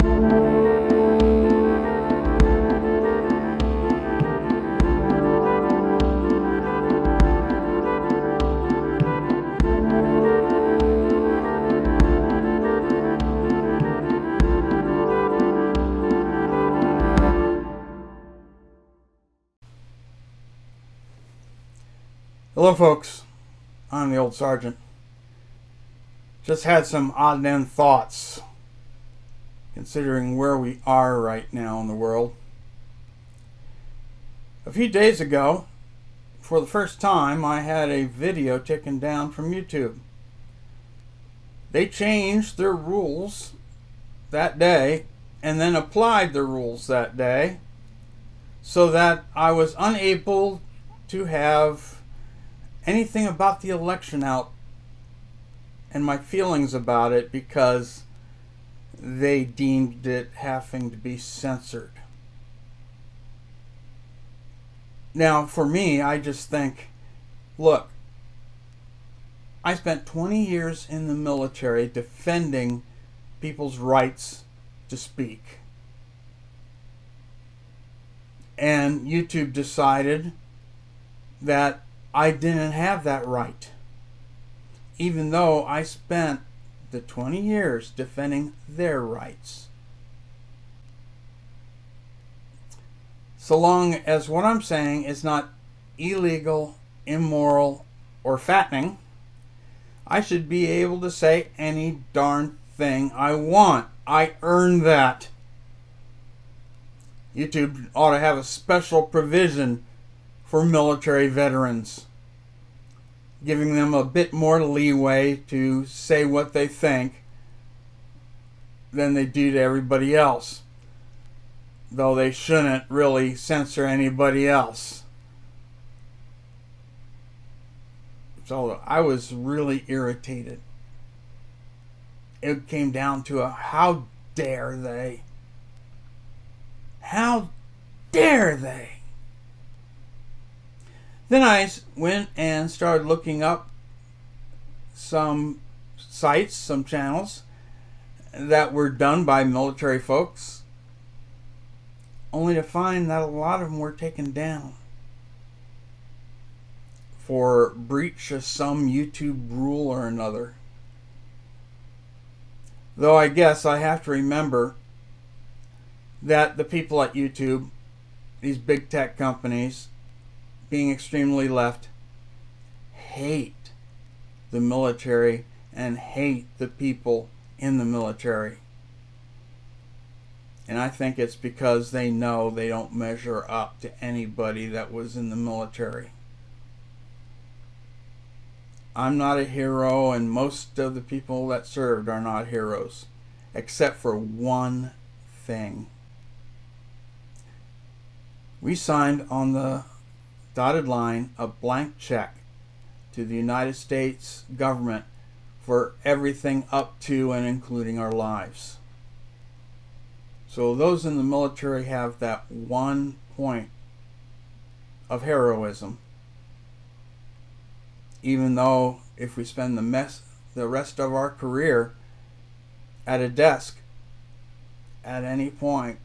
Hello folks, I'm the old sergeant. Just had some odd end thoughts considering where we are right now in the world. A few days ago, for the first time, I had a video taken down from YouTube. They changed their rules that day and then applied the rules that day so that I was unable to have anything about the election out and my feelings about it because they deemed it having to be censored. Now, for me, I just think, look, I spent 20 years in the military defending people's rights to speak. And YouTube decided that I didn't have that right, even though I spent the 20 years defending their rights. So long as what I'm saying is not illegal, immoral, or fattening, I should be able to say any darn thing I want. I earned that. YouTube ought to have a special provision for military veterans, giving them a bit more leeway to say what they think than they do to everybody else, though they shouldn't really censor anybody else. So I was really irritated. It came down to how dare they? How dare they? Then I went and started looking up some sites, some channels that were done by military folks, only to find that a lot of them were taken down for breach of some YouTube rule or another. Though I guess I have to remember that the people at YouTube, these big tech companies, being extremely left, hate the military and hate the people in the military. And I think it's because they know they don't measure up to anybody that was in the military. I'm not a hero, and most of the people that served are not heroes, except for one thing. We signed on the dotted line a blank check to the United States government for everything up to and including our lives. So those in the military have that one point of heroism, even though if we spend the rest of our career at a desk at any point,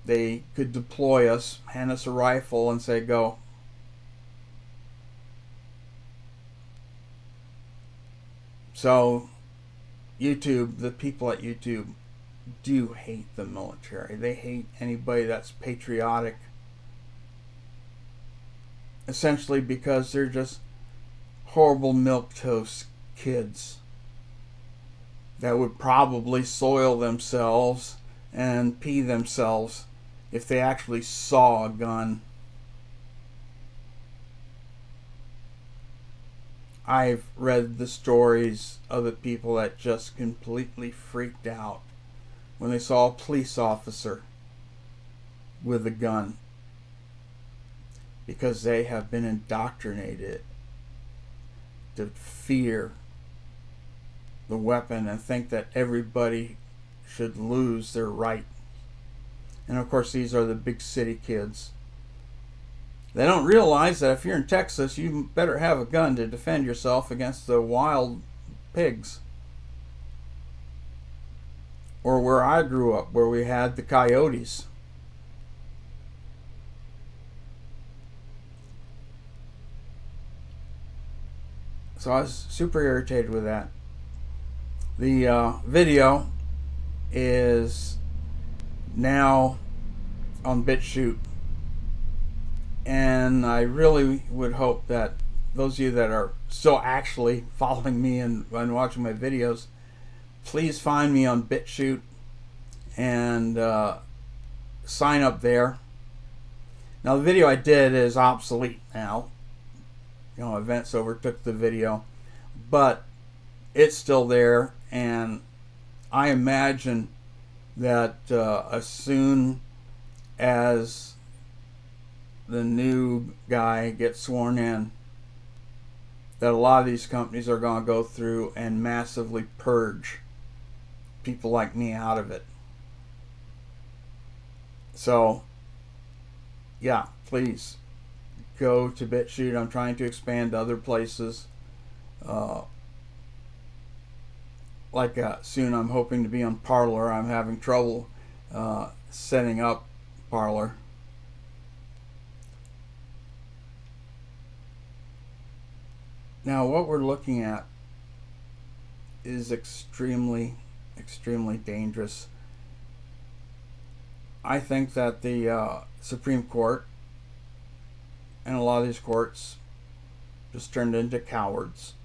they could deploy us, hand us a rifle, and say, go. So, YouTube, the people at YouTube, do hate the military. They hate anybody that's patriotic. Essentially because they're just horrible milquetoast kids that would probably soil themselves and pee themselves if they actually saw a gun. I've read the stories of the people that just completely freaked out when they saw a police officer with a gun, because they have been indoctrinated to fear the weapon and think that everybody should lose their right. And of course, these are the big city kids. They don't realize that if you're in Texas, you better have a gun to defend yourself against the wild pigs. or where I grew up, where we had the coyotes. So I was super irritated with that. The video is now on BitChute, and I really would hope that those of you that are still actually following me and watching my videos, please find me on BitChute and sign up there. Now the video I did is obsolete now. Events overtook the video, but it's still there, and I imagine that as soon as the new guy gets sworn in, that a lot of these companies are going to go through and massively purge people like me out of it. So, yeah, please go to BitChute. I'm trying to expand to other places. Soon I'm hoping to be on Parler. I'm having trouble setting up Parler. Now what we're looking at is extremely, extremely dangerous. I think that the Supreme Court and a lot of these courts just turned into cowards.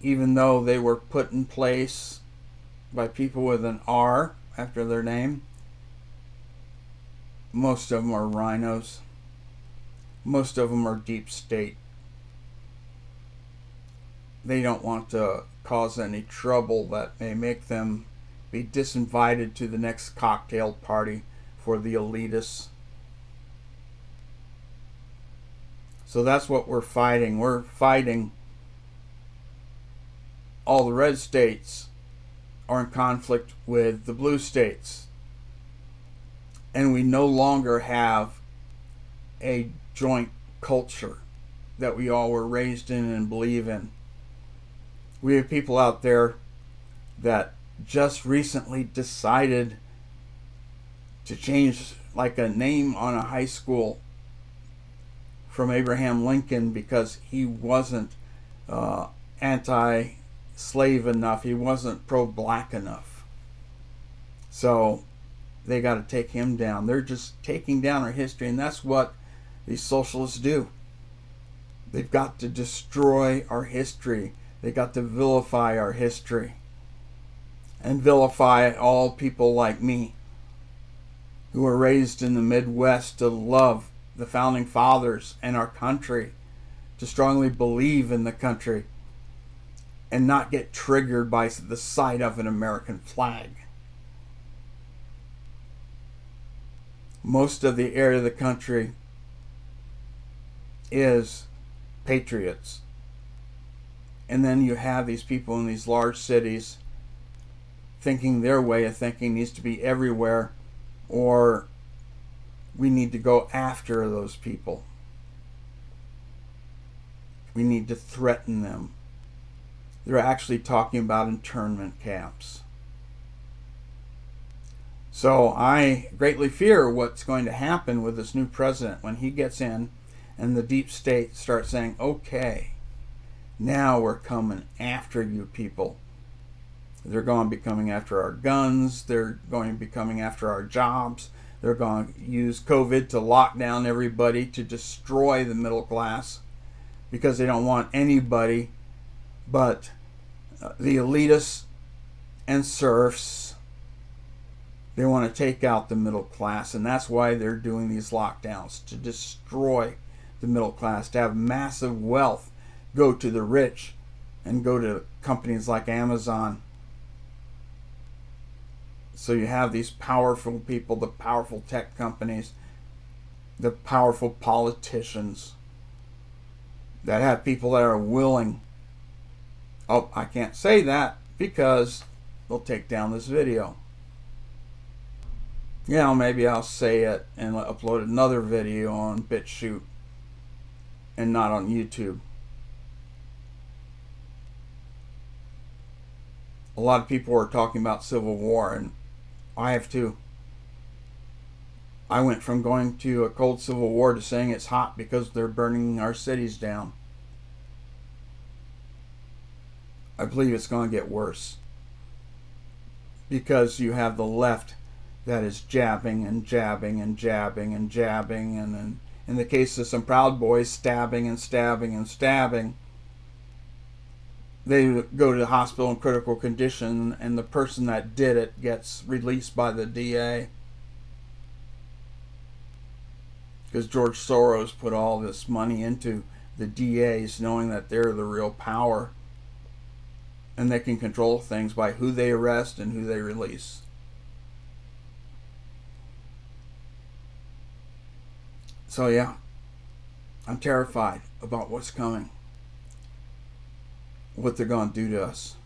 Even though they were put in place by people with an R after their name, most of them are rhinos. Most of them are deep state. They don't want to cause any trouble that may make them be disinvited to the next cocktail party for the elitists. So that's what we're fighting. We're fighting all the red states are in conflict with the blue states. And we no longer have a joint culture that we all were raised in and believe in. We have people out there that just recently decided to change like a name on a high school from Abraham Lincoln because he wasn't anti-slave enough. He wasn't pro-black enough. So they got to take him down. They're just taking down our history, and that's what these socialists do. They've got to destroy our history. They got to vilify our history and vilify all people like me who were raised in the Midwest to love the founding fathers and our country, to strongly believe in the country and not get triggered by the sight of an American flag. Most of the area of the country is patriots. And then you have these people in these large cities thinking their way of thinking needs to be everywhere, or we need to go after those people. We need to threaten them. They're actually talking about internment camps. So I greatly fear what's going to happen with this new president when he gets in and the deep state starts saying, okay, now we're coming after you people. They're going to be coming after our guns. They're going to be coming after our jobs. They're going to use COVID to lock down everybody, to destroy the middle class, because they don't want anybody but the elitists and serfs. They want to take out the middle class, and that's why they're doing these lockdowns, to destroy the middle class, to have massive wealth go to the rich and go to companies like Amazon. So you have these powerful people, the powerful tech companies, the powerful politicians that have people that are willing. Oh, I can't say that because they'll take down this video. Yeah, maybe I'll say it and upload another video on BitChute and not on YouTube. A lot of people are talking about civil war, and I have too. I went from going to a cold civil war to saying it's hot because they're burning our cities down. I believe it's going to get worse because you have the left that is jabbing and jabbing and jabbing and jabbing, and in the case of some Proud Boys, stabbing and stabbing and stabbing. They go to the hospital in critical condition, and the person that did it gets released by the DA. Because George Soros put all this money into the DAs, knowing that they're the real power. And they can control things by who they arrest and who they release. So yeah, I'm terrified about what's coming. What they're going to do to us.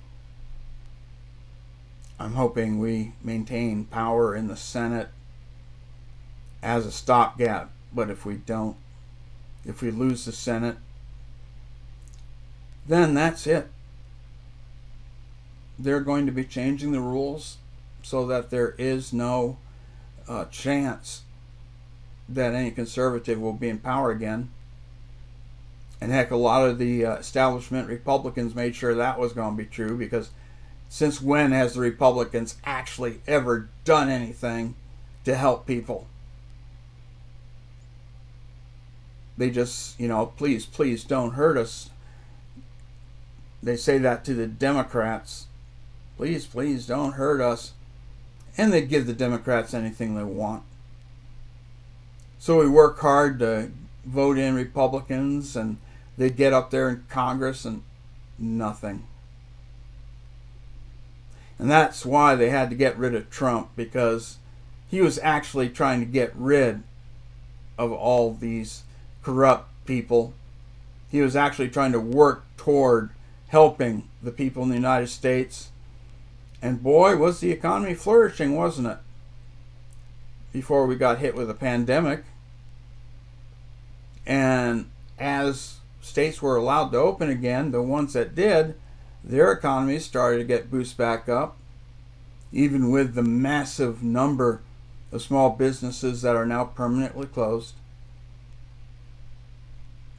I'm hoping we maintain power in the Senate as a stopgap. But if we don't, if we lose the Senate, then that's it. They're going to be changing the rules so that there is no chance that any conservative will be in power again. And heck, a lot of the establishment Republicans made sure that was going to be true, because since when has the Republicans actually ever done anything to help people? They just, please, please don't hurt us. They say that to the Democrats. Please, please don't hurt us. And they give the Democrats anything they want. So we work hard to vote in Republicans, and they get up there in Congress and nothing. And that's why they had to get rid of Trump, because he was actually trying to get rid of all these corrupt people. He was actually trying to work toward helping the people in the United States. And boy, was the economy flourishing, wasn't it? Before we got hit with a pandemic. And as states were allowed to open again, the ones that did, their economies started to get boosted back up, even with the massive number of small businesses that are now permanently closed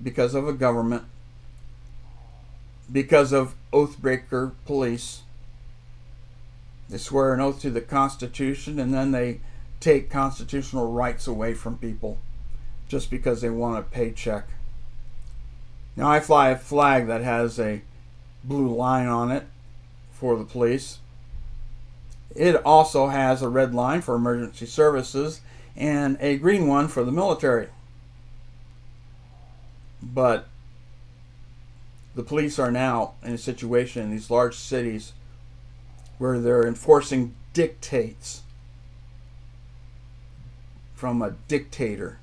because of a government, because of oathbreaker police. They swear an oath to the Constitution, and then they take constitutional rights away from people just because they want a paycheck. Now, I fly a flag that has a blue line on it for the police. It also has a red line for emergency services and a green one for the military. But the police are now in a situation in these large cities where they're enforcing dictates from a dictator,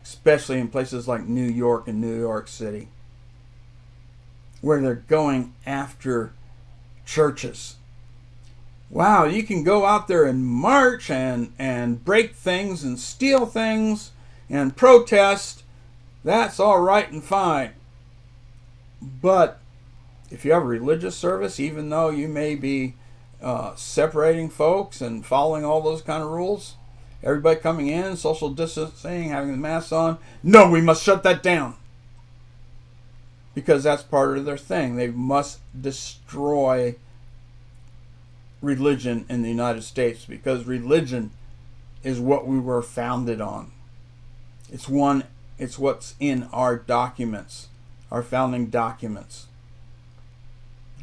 especially in places like New York and New York City, where they're going after churches. Wow, you can go out there and march and break things and steal things and protest. That's all right and fine. But if you have a religious service, even though you may be separating folks and following all those kind of rules, everybody coming in, social distancing, having the masks on, no, we must shut that down. Because that's part of their thing. They must destroy religion in the United States, because religion is what we were founded on. It's what's in our documents, our founding documents.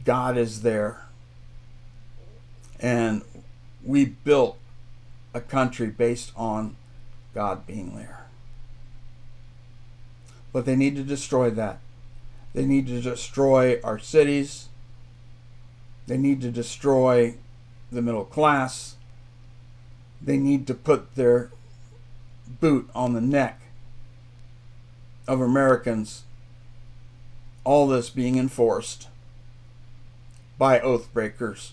God is there. And we built a country based on God being there. But they need to destroy that. They need to destroy our cities. They need to destroy the middle class. They need to put their boot on the neck of Americans. All this being enforced by oath breakers,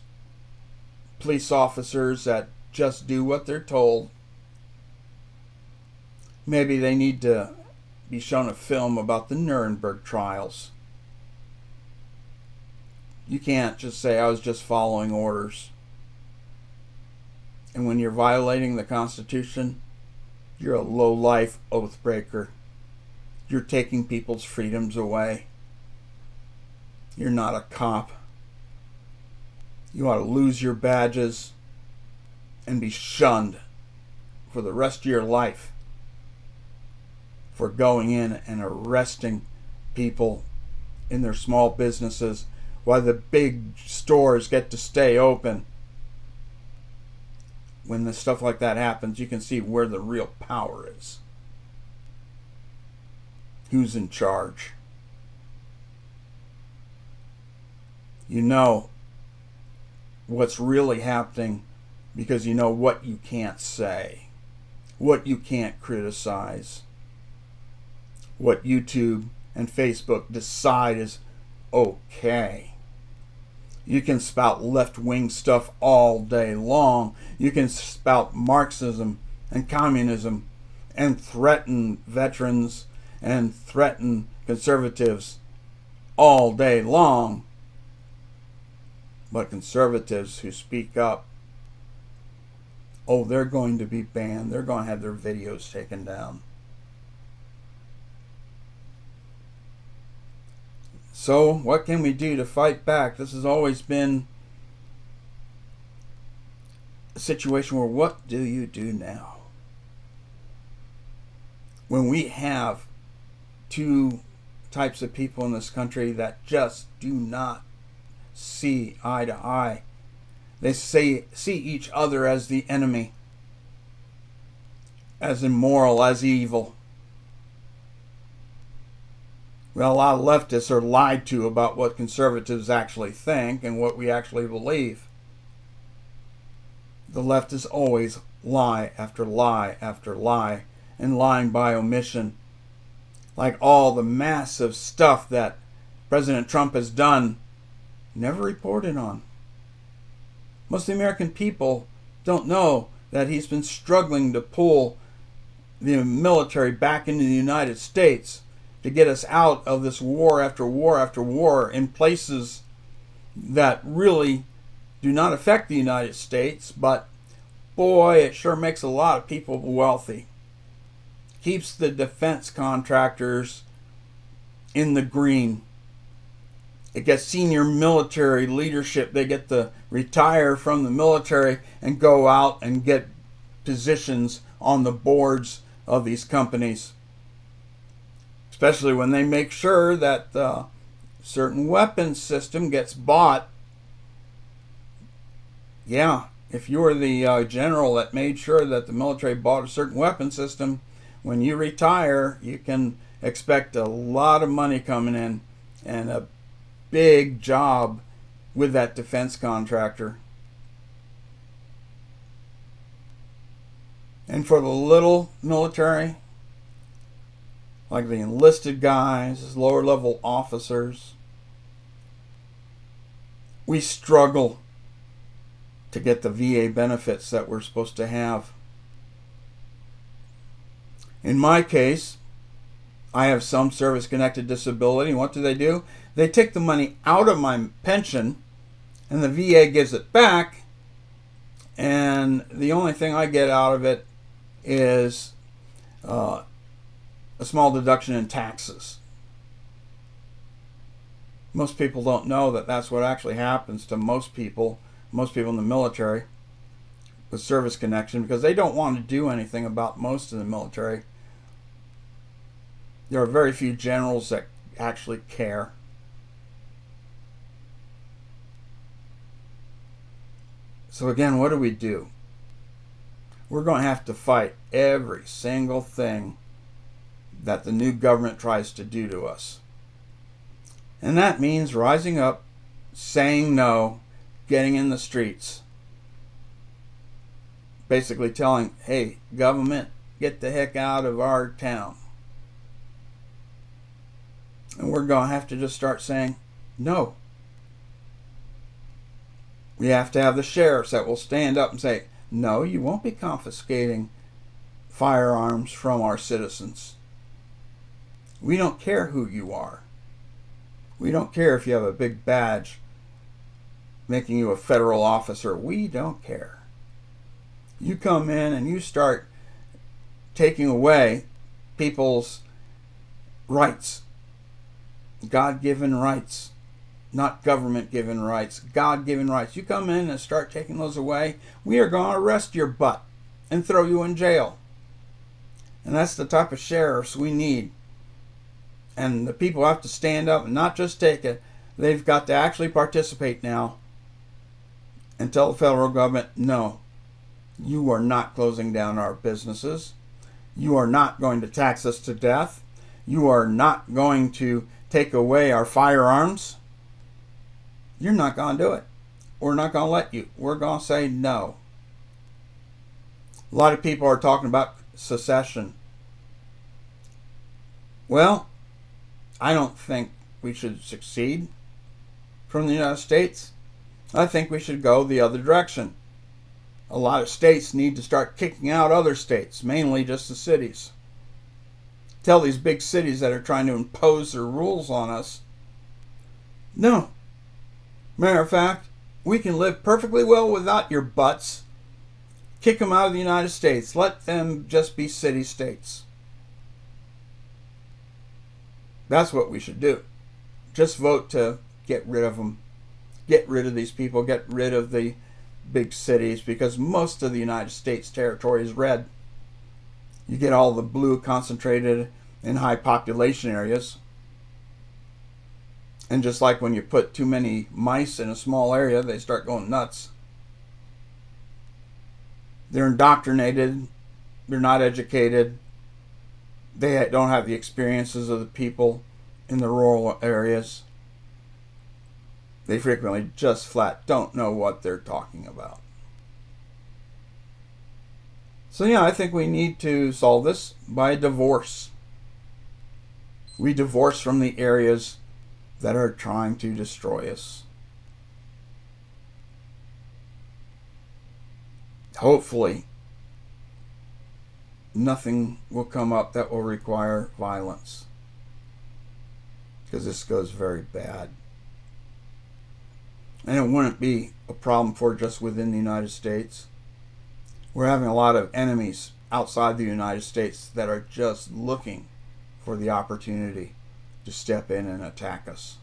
police officers that just do what they're told. Maybe they need to be shown a film about the Nuremberg trials. You can't just say, I was just following orders. And when you're violating the Constitution, you're a low-life oath breaker. You're taking people's freedoms away. You're not a cop. You ought to lose your badges and be shunned for the rest of your life for going in and arresting people in their small businesses while the big stores get to stay open. When the stuff like that happens, you can see where the real power is. Who's in charge? You know what's really happening because you know what you can't say, what you can't criticize, what YouTube and Facebook decide is okay. You can spout left-wing stuff all day long. You can spout Marxism and communism and threaten veterans and threaten conservatives all day long. But conservatives who speak up, oh, they're going to be banned. They're going to have their videos taken down. So, what can we do to fight back? This has always been a situation where what do you do now? When we have two types of people in this country that just do not see eye to eye. They see each other as the enemy, as immoral, as evil. Well, a lot of leftists are lied to about what conservatives actually think and what we actually believe. The leftists always lie after lie after lie, and lying by omission. Like all the massive stuff that President Trump has done, never reported on. Most of the American people don't know that he's been struggling to pull the military back into the United States to get us out of this war after war after war in places that really do not affect the United States, but boy, it sure makes a lot of people wealthy. Keeps the defense contractors in the green. It gets senior military leadership. They get to retire from the military and go out and get positions on the boards of these companies. Especially when they make sure that a certain weapons system gets bought. Yeah, if you're the general that made sure that the military bought a certain weapon system, when you retire, you can expect a lot of money coming in and a big job with that defense contractor. And for the little military, like the enlisted guys, lower level officers, we struggle to get the VA benefits that we're supposed to have. In my case, I have some service-connected disability. What do? They take the money out of my pension, and the VA gives it back, and the only thing I get out of it is a small deduction in taxes. Most people don't know that that's what actually happens to most people in the military with service connection, because they don't want to do anything about most of the military. There are very few generals that actually care. So again, what do? We're going to have to fight every single thing that the new government tries to do to us. And that means rising up, saying no, getting in the streets. Basically telling, hey, government, get the heck out of our town. And we're going to have to just start saying no. We have to have the sheriffs that will stand up and say, no, you won't be confiscating firearms from our citizens. We don't care who you are. We don't care if you have a big badge making you a federal officer. We don't care. You come in and you start taking away people's rights, God-given rights, not government-given rights, God-given rights. You come in and start taking those away, we are going to arrest your butt and throw you in jail. And that's the type of sheriffs we need. And the people have to stand up and not just take it. They've got to actually participate now and tell the federal government, no, you are not closing down our businesses. You are not going to tax us to death. You are not going to take away our firearms. You're not going to do it. We're not going to let you. We're going to say no. A lot of people are talking about secession. Well, I don't think we should secede from the United States. I think we should go the other direction. A lot of states need to start kicking out other states, mainly just the cities. Tell these big cities that are trying to impose their rules on us, no. Matter of fact, we can live perfectly well without your butts. Kick them out of the United States. Let them just be city-states. That's what we should do. Just vote to get rid of them. Get rid of these people. Get rid of the big cities, because most of the United States territory is red. You get all the blue concentrated in high population areas. And just like when you put too many mice in a small area, they start going nuts. They're indoctrinated. They're not educated. They don't have the experiences of the people in the rural areas. They frequently just flat don't know what they're talking about. So yeah, I think we need to solve this by divorce. We divorce from the areas that are trying to destroy us. Hopefully, nothing will come up that will require violence, because this goes very bad. And it wouldn't be a problem for just within the United States. We're having a lot of enemies outside the United States that are just looking for the opportunity to step in and attack us.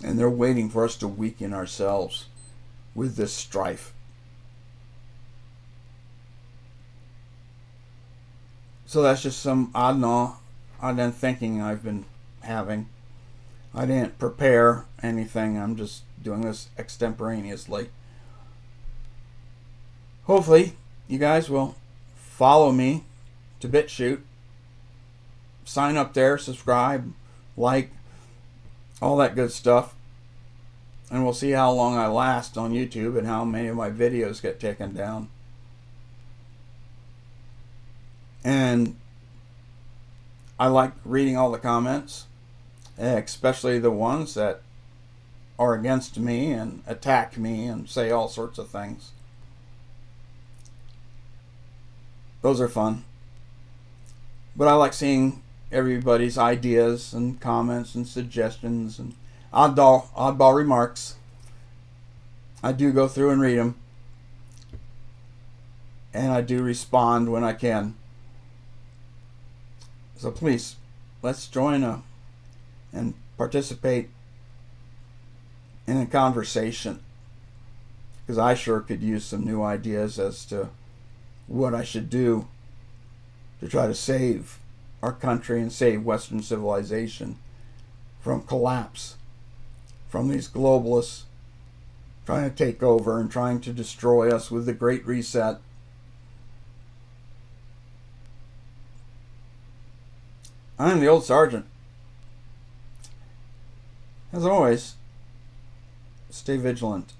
And they're waiting for us to weaken ourselves with this strife. So that's just some odd end thinking I've been having. I didn't prepare anything. I'm just doing this extemporaneously. Hopefully, you guys will follow me to BitChute. Sign up there, subscribe, like, all that good stuff. And we'll see how long I last on YouTube and how many of my videos get taken down. And I like reading all the comments, especially the ones that are against me and attack me and say all sorts of things. Those are fun. But I like seeing everybody's ideas and comments and suggestions and oddball remarks. I do go through and read them. And I do respond when I can. So please, let's join and participate in a conversation, because I sure could use some new ideas as to what I should do to try to save our country and save Western civilization from collapse, from these globalists trying to take over and trying to destroy us with the Great Reset. I'm the old sergeant. As always, stay vigilant.